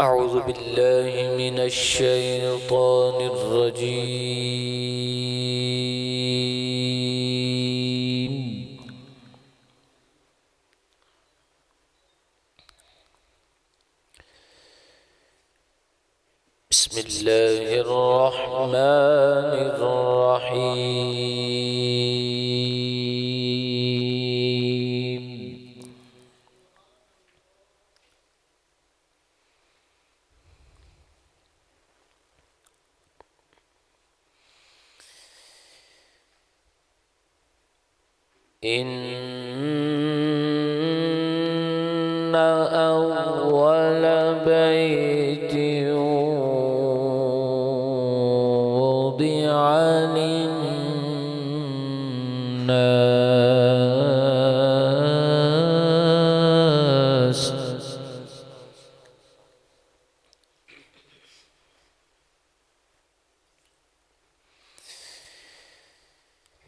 أعوذ بالله من الشيطان الرجيم. بسم الله الرحمن الرحيم. إن أول بيت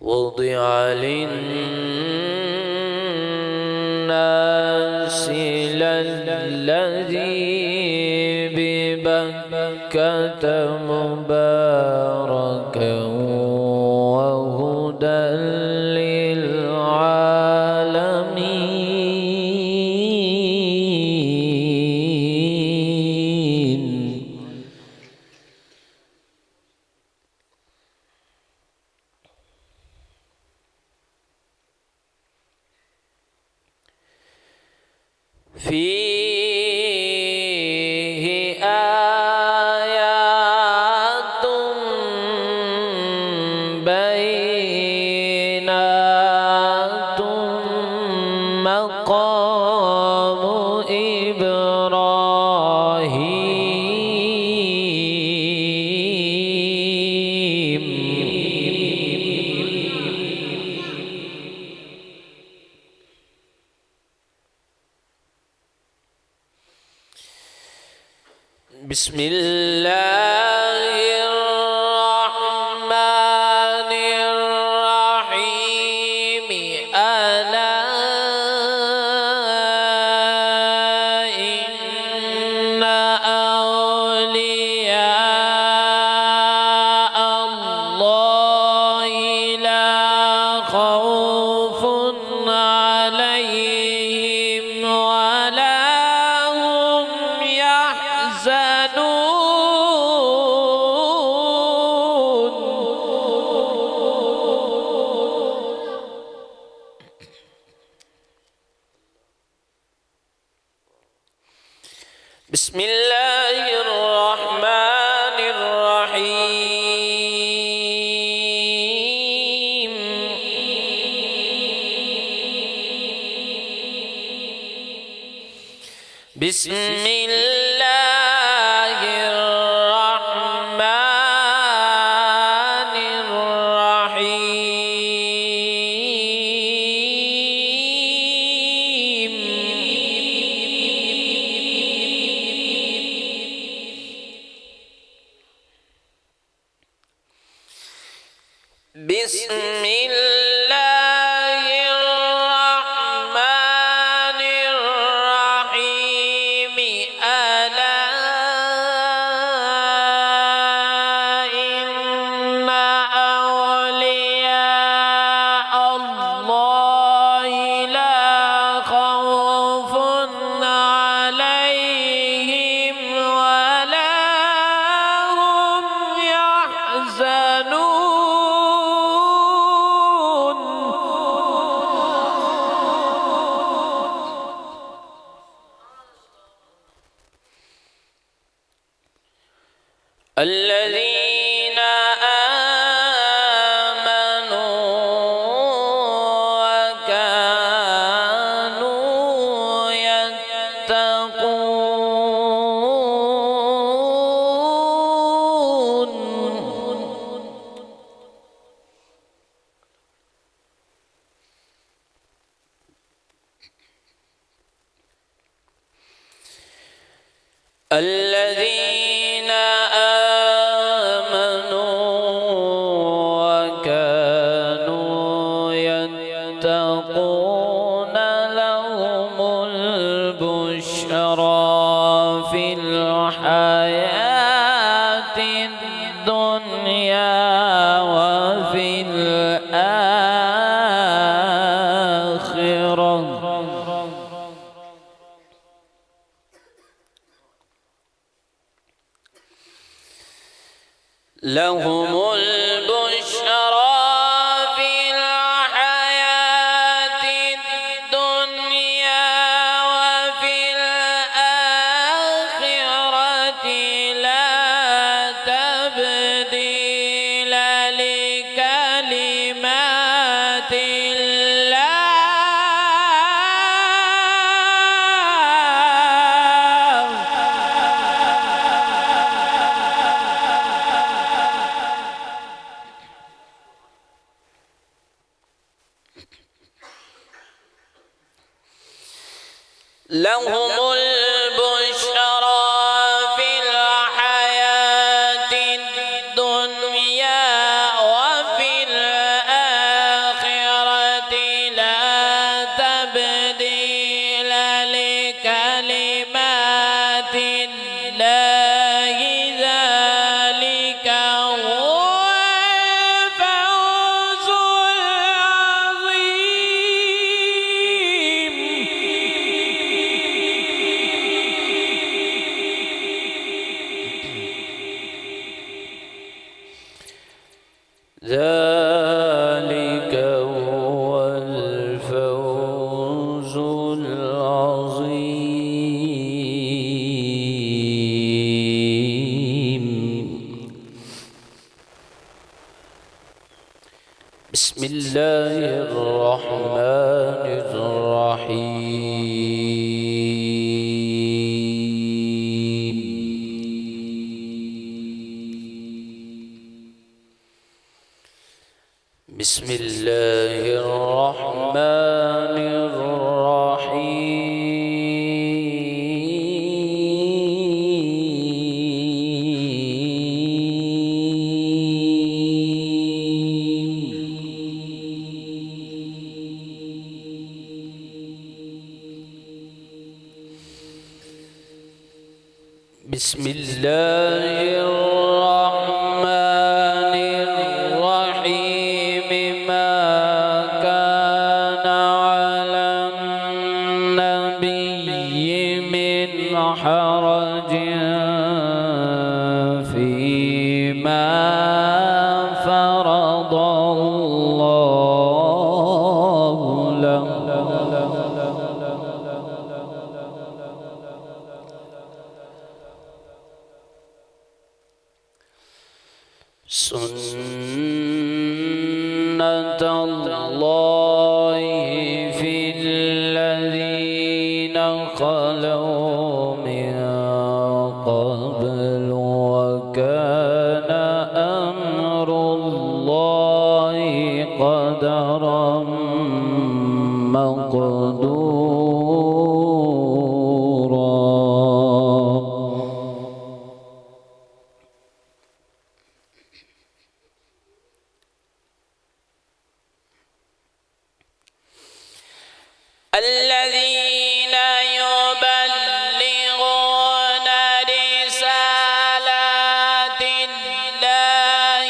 وضع للناس للذي ببكة مباركا وهدى للعالمين. فيه آيات بينات مقام إبراهيم. بسم الله الرحمن الرحيم. ألا إن أولياء الله لا خوف عليهم ولا هم يحزنون. بسم الله الرحمن الرحيم. بسم الله الرحمن الرحيم. بسم الله الرحمن الرحيم. ألا إن أولياء الله لا خوف عليهم ولا هم يحزنون. الذين آمنوا وكانوا يتقون. الذين آمنوا وكانوا يتقون لهم البشرى في الحياة لهم البشرى في الحياة الدنيا وفي الآخرة لا تبديل لكلمات لهم البشرى في الحياة الدنيا وفي الآخرة لا تبديل لكلمات الله ذلك هو الفوز العظيم. ذلك هو الفوز العظيم. بسم الله الرحمن الرحيم. بسم الله الرحمن الرحيم. بسم الله الرحمن الرحيم. ما كان على النبي من حرج فيما فرض الله له. سنة الله في الذين خلوا من قبل وكان أمر الله قدرا مقدورا. الذين يبلغون رسالات الله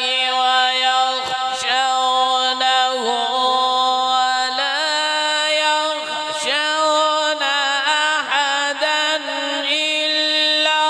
ويخشونه ولا يخشون أحدا إلا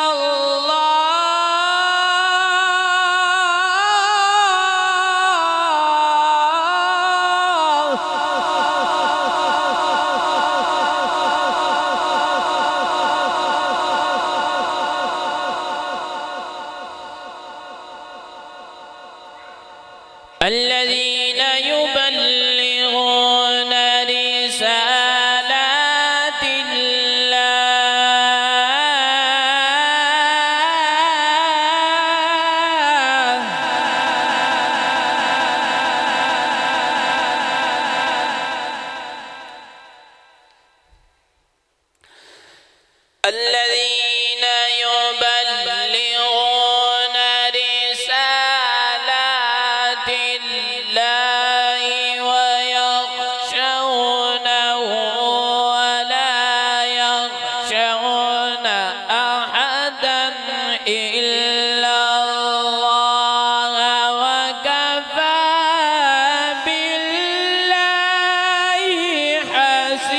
الذين يبلغون رسالات الله الذين يبلغون رسالات الله ويخشونه ولا يخشون أحدا إلا الله وكفى بالله حسيبا.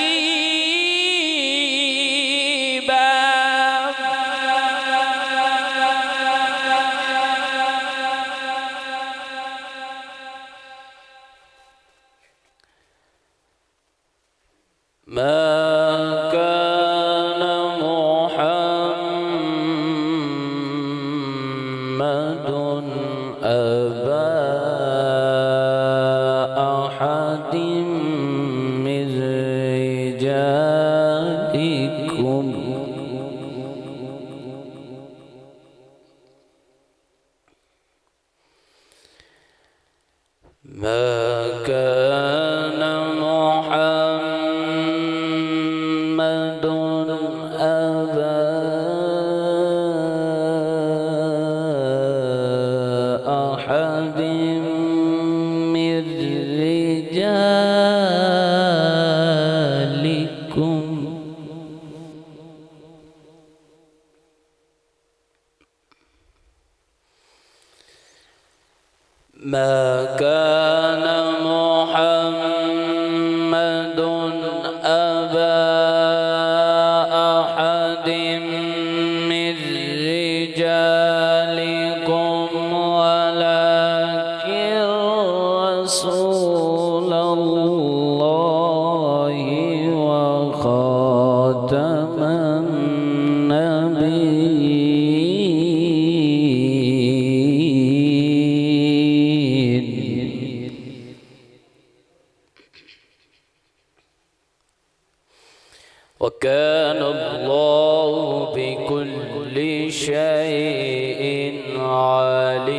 ما كان محمد أبا أحد من رجالكم ما كان محمد أبا أحد من رجالكم ولكن رسول الله وخاتم وكان الله بكل شيء عليما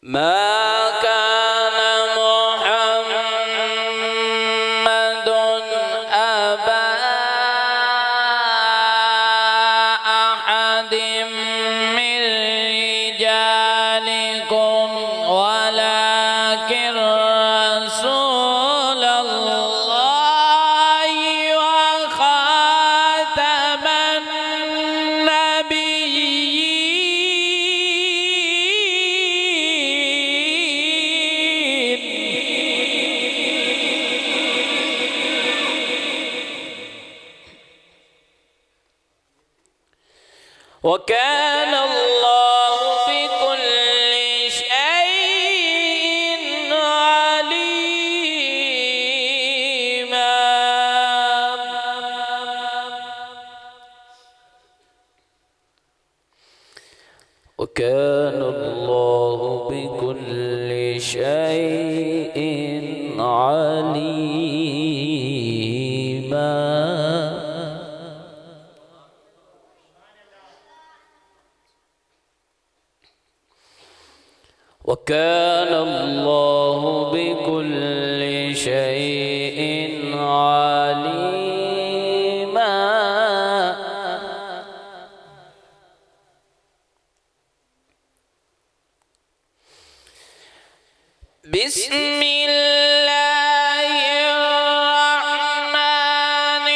ما كان محمد أبا أحد من رجالكم ولكن رسول الله وخاتم النبيين وكان الله بكل شيء عليما وكان الله بكل شيء عليما وكان الله بكل شيء عليما بسم الله الرحمن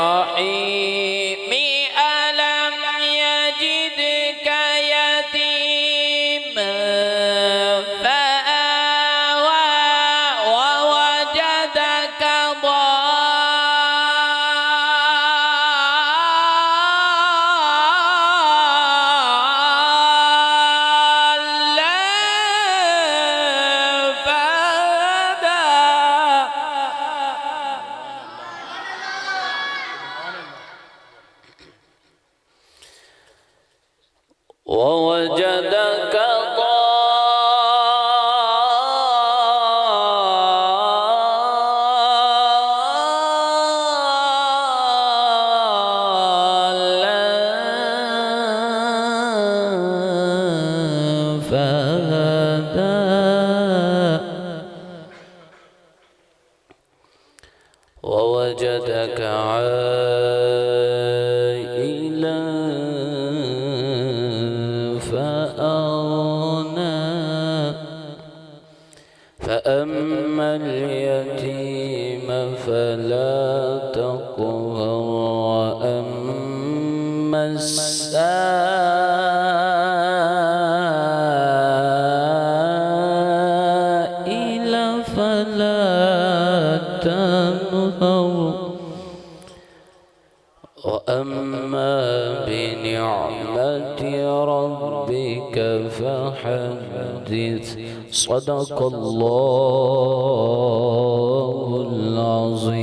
الرحيم ألم يجدك يتيما فآوى ووجدك ضالا فهدى ووجدك ضالا فهدى ووجدك عائلا فأغنى فأما اليتيم فلا تقهر وأما السائل فلا تنهر وأما بنعمة ربك فحدث صدق الله العظيم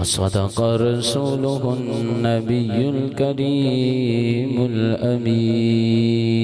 وصدق رسوله النبي الكريم الأمين